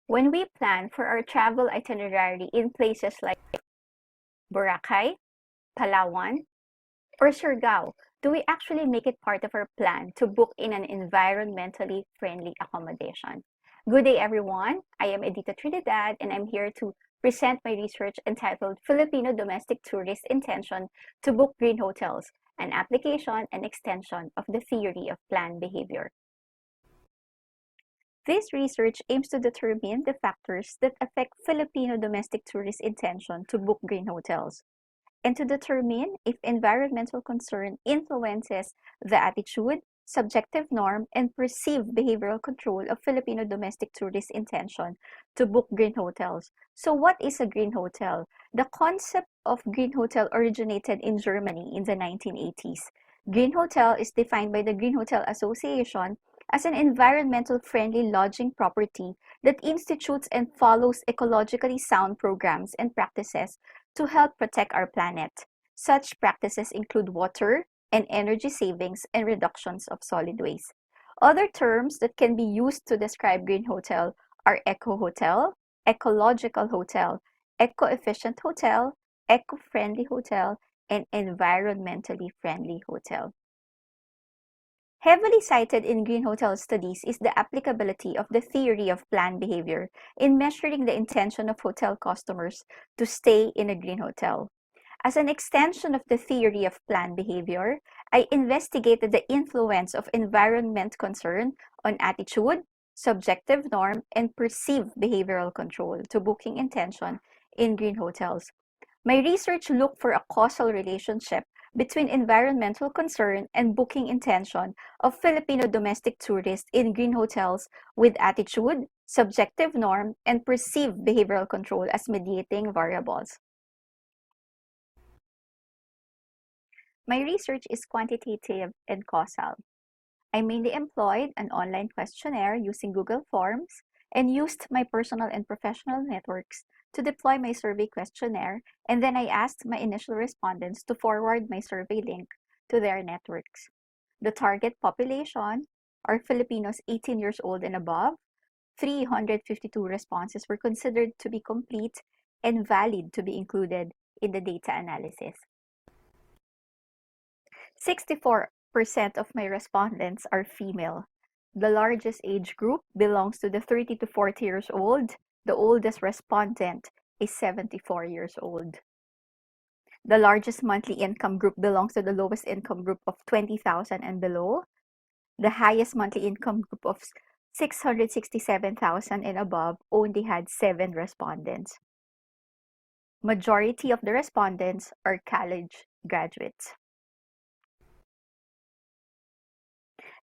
When we plan for our travel itinerary in places like Boracay, Palawan, or Siargao, do we actually make it part of our plan to book in an environmentally friendly accommodation? Good day, everyone. I am Editha Trinidad, and I'm here to present my research entitled Filipino Domestic Tourist Intention to Book Green Hotels, an application and extension of the theory of planned behavior. This research aims to determine the factors that affect Filipino domestic tourist intention to book green hotels, and to determine if environmental concern influences the attitude, subjective norm, and perceived behavioral control of Filipino domestic tourist intention to book green hotels. So what is a green hotel? The concept of green hotel originated in Germany in the 1980s. Green hotel is defined by the Green Hotel Association as an environmental friendly lodging property that institutes and follows ecologically sound programs and practices to help protect our planet. Such practices include water and energy savings and reductions of solid waste. Other terms that can be used to describe green hotel are eco-hotel, ecological hotel, eco-efficient hotel, eco-friendly hotel, and environmentally friendly hotel. Heavily cited in green hotel studies is the applicability of the theory of planned behavior in measuring the intention of hotel customers to stay in a green hotel. As an extension of the theory of planned behavior, I investigated the influence of environment concern on attitude, subjective norm, and perceived behavioral control to booking intention in green hotels. My research looked for a causal relationship between environmental concern and booking intention of Filipino domestic tourists in green hotels with attitude, subjective norm, and perceived behavioral control as mediating variables. My research is quantitative and causal. I mainly employed an online questionnaire using Google Forms and used my personal and professional networks to deploy my survey questionnaire, and then I asked my initial respondents to forward my survey link to their networks. The target population are Filipinos 18 years old and above. 352 responses were considered to be complete and valid to be included in the data analysis. 64% of my respondents are female. The largest age group belongs to the 30 to 40 years old. The oldest respondent is 74 years old. The largest monthly income group belongs to the lowest income group of 20,000 and below. The highest monthly income group of 667,000 and above only had 7 respondents. Majority of the respondents are college graduates.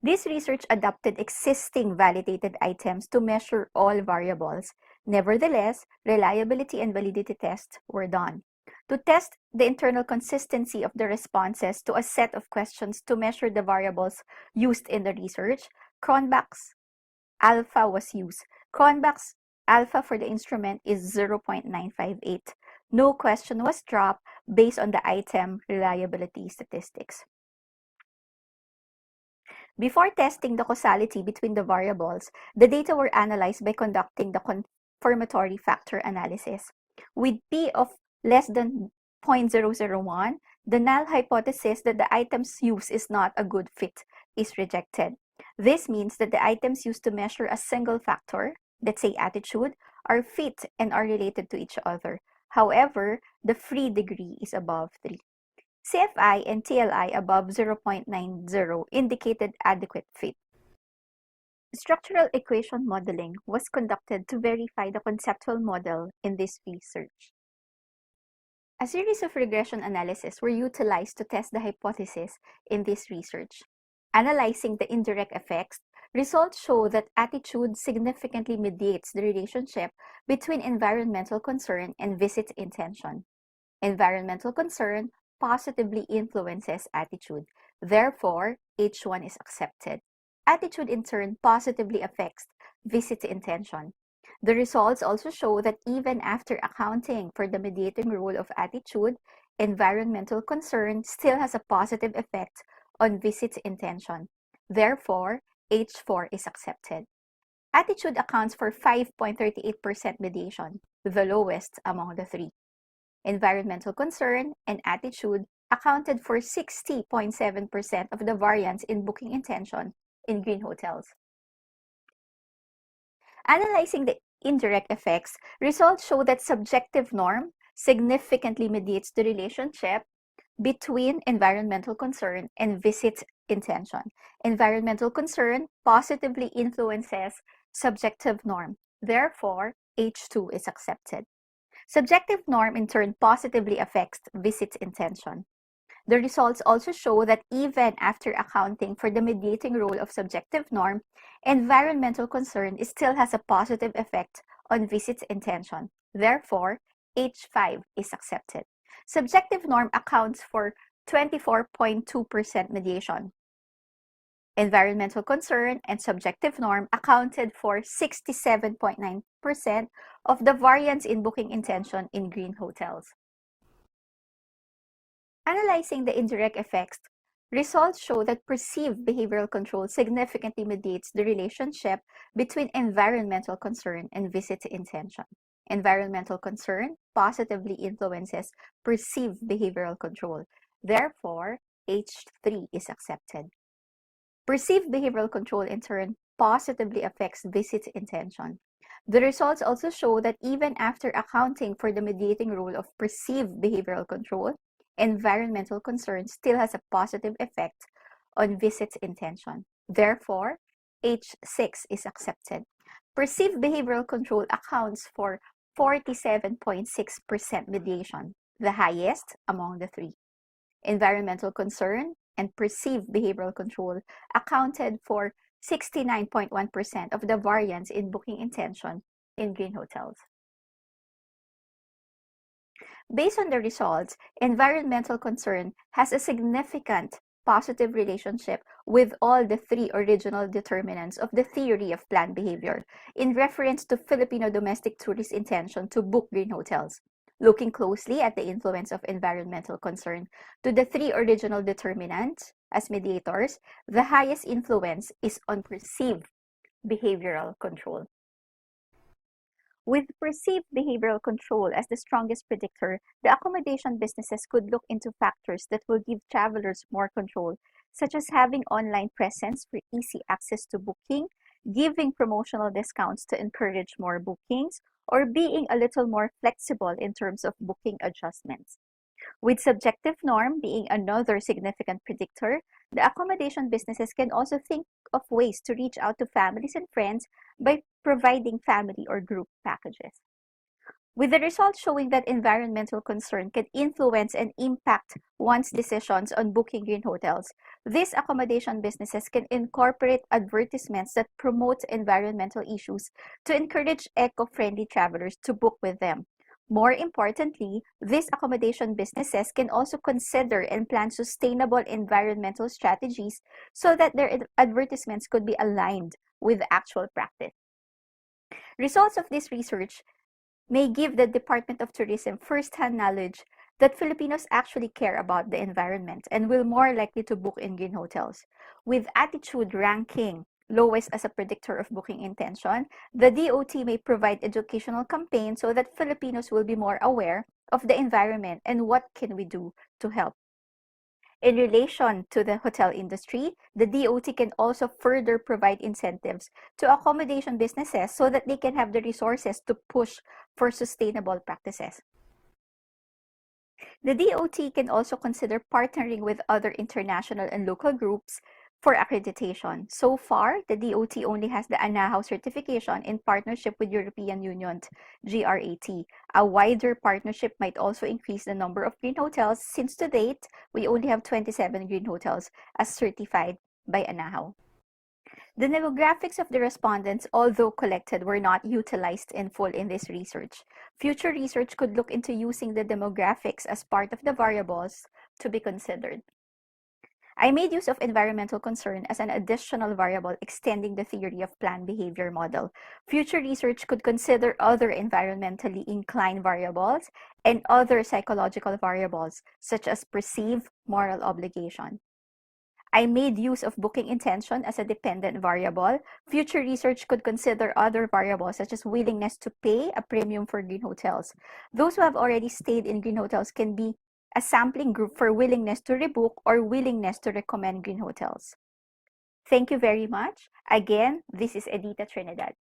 This research adopted existing validated items to measure all variables. Nevertheless, reliability and validity tests were done. To test the internal consistency of the responses to a set of questions to measure the variables used in the research, Cronbach's alpha was used. Cronbach's alpha for the instrument is 0.958. No question was dropped based on the item reliability statistics. Before testing the causality between the variables, the data were analyzed by conducting the confirmatory factor analysis. With P of less than 0.001, the null hypothesis that the item's use is not a good fit is rejected. This means that the items used to measure a single factor, let's say attitude, are fit and are related to each other. However, the free degree is above 3. CFI and TLI above 0.90 indicated adequate fit. Structural equation modeling was conducted to verify the conceptual model in this research. A series of regression analyses were utilized to test the hypothesis in this research. Analyzing the indirect effects, results show that attitude significantly mediates the relationship between environmental concern and visit intention. Environmental concern positively influences attitude. Therefore, H1 is accepted. Attitude in turn positively affects visit intention. The results also show that even after accounting for the mediating role of attitude, environmental concern still has a positive effect on visit intention. Therefore, H4 is accepted. Attitude accounts for 5.38% mediation, the lowest among the three. Environmental concern and attitude accounted for 60.7% of the variance in booking intention in green hotels. Analyzing the indirect effects, results show that subjective norm significantly mediates the relationship between environmental concern and visit intention. Environmental concern positively influences subjective norm. Therefore, H2 is accepted. Subjective norm in turn positively affects visit intention. The results also show that even after accounting for the mediating role of subjective norm, environmental concern still has a positive effect on visit intention. Therefore, H5 is accepted. Subjective norm accounts for 24.2% mediation. Environmental concern and subjective norm accounted for 67.9% of the variance in booking intention in green hotels. Analyzing the indirect effects, results show that perceived behavioral control significantly mediates the relationship between environmental concern and visit intention. Environmental concern positively influences perceived behavioral control. Therefore, H3 is accepted. Perceived behavioral control, in turn, positively affects visit intention. The results also show that even after accounting for the mediating role of perceived behavioral control, environmental concern still has a positive effect on visit intention. Therefore, H6 is accepted. Perceived behavioral control accounts for 47.6% mediation, the highest among the three. Environmental concern and perceived behavioral control accounted for 69.1% of the variance in booking intention in green hotels. Based on the results, environmental concern has a significant positive relationship with all the three original determinants of the theory of planned behavior in reference to Filipino domestic tourist intention to book green hotels. Looking closely at the influence of environmental concern to the three original determinants as mediators, the highest influence is on perceived behavioral control. With perceived behavioral control as the strongest predictor, the accommodation businesses could look into factors that will give travelers more control, such as having online presence for easy access to booking, giving promotional discounts to encourage more bookings, or being a little more flexible in terms of booking adjustments. With subjective norm being another significant predictor, the accommodation businesses can also think of ways to reach out to families and friends by providing family or group packages. With the results showing that environmental concern can influence and impact one's decisions on booking green hotels, these accommodation businesses can incorporate advertisements that promote environmental issues to encourage eco-friendly travelers to book with them. More importantly, these accommodation businesses can also consider and plan sustainable environmental strategies so that their advertisements could be aligned with actual practice. Results of this research may give the Department of Tourism first-hand knowledge that Filipinos actually care about the environment and will more likely to book in green hotels. With attitude ranking lowest as a predictor of booking intention, the DOT may provide educational campaigns so that Filipinos will be more aware of the environment and what can we do to help. In relation to the hotel industry, the DOT can also further provide incentives to accommodation businesses so that they can have the resources to push for sustainable practices. The DOT can also consider partnering with other international and local groups for accreditation. So far, the DOT only has the ANAHO certification in partnership with European Union's GRAT. A wider partnership might also increase the number of green hotels since to date, we only have 27 green hotels as certified by ANAHO. The demographics of the respondents, although collected, were not utilized in full in this research. Future research could look into using the demographics as part of the variables to be considered. I made use of environmental concern as an additional variable extending the theory of planned behavior model. Future research could consider other environmentally inclined variables and other psychological variables, such as perceived moral obligation. I made use of booking intention as a dependent variable. Future research could consider other variables such as willingness to pay a premium for green hotels. Those who have already stayed in green hotels can be a sampling group for willingness to rebook or willingness to recommend green hotels. Thank you very much. Again, this is Editha Trinidad.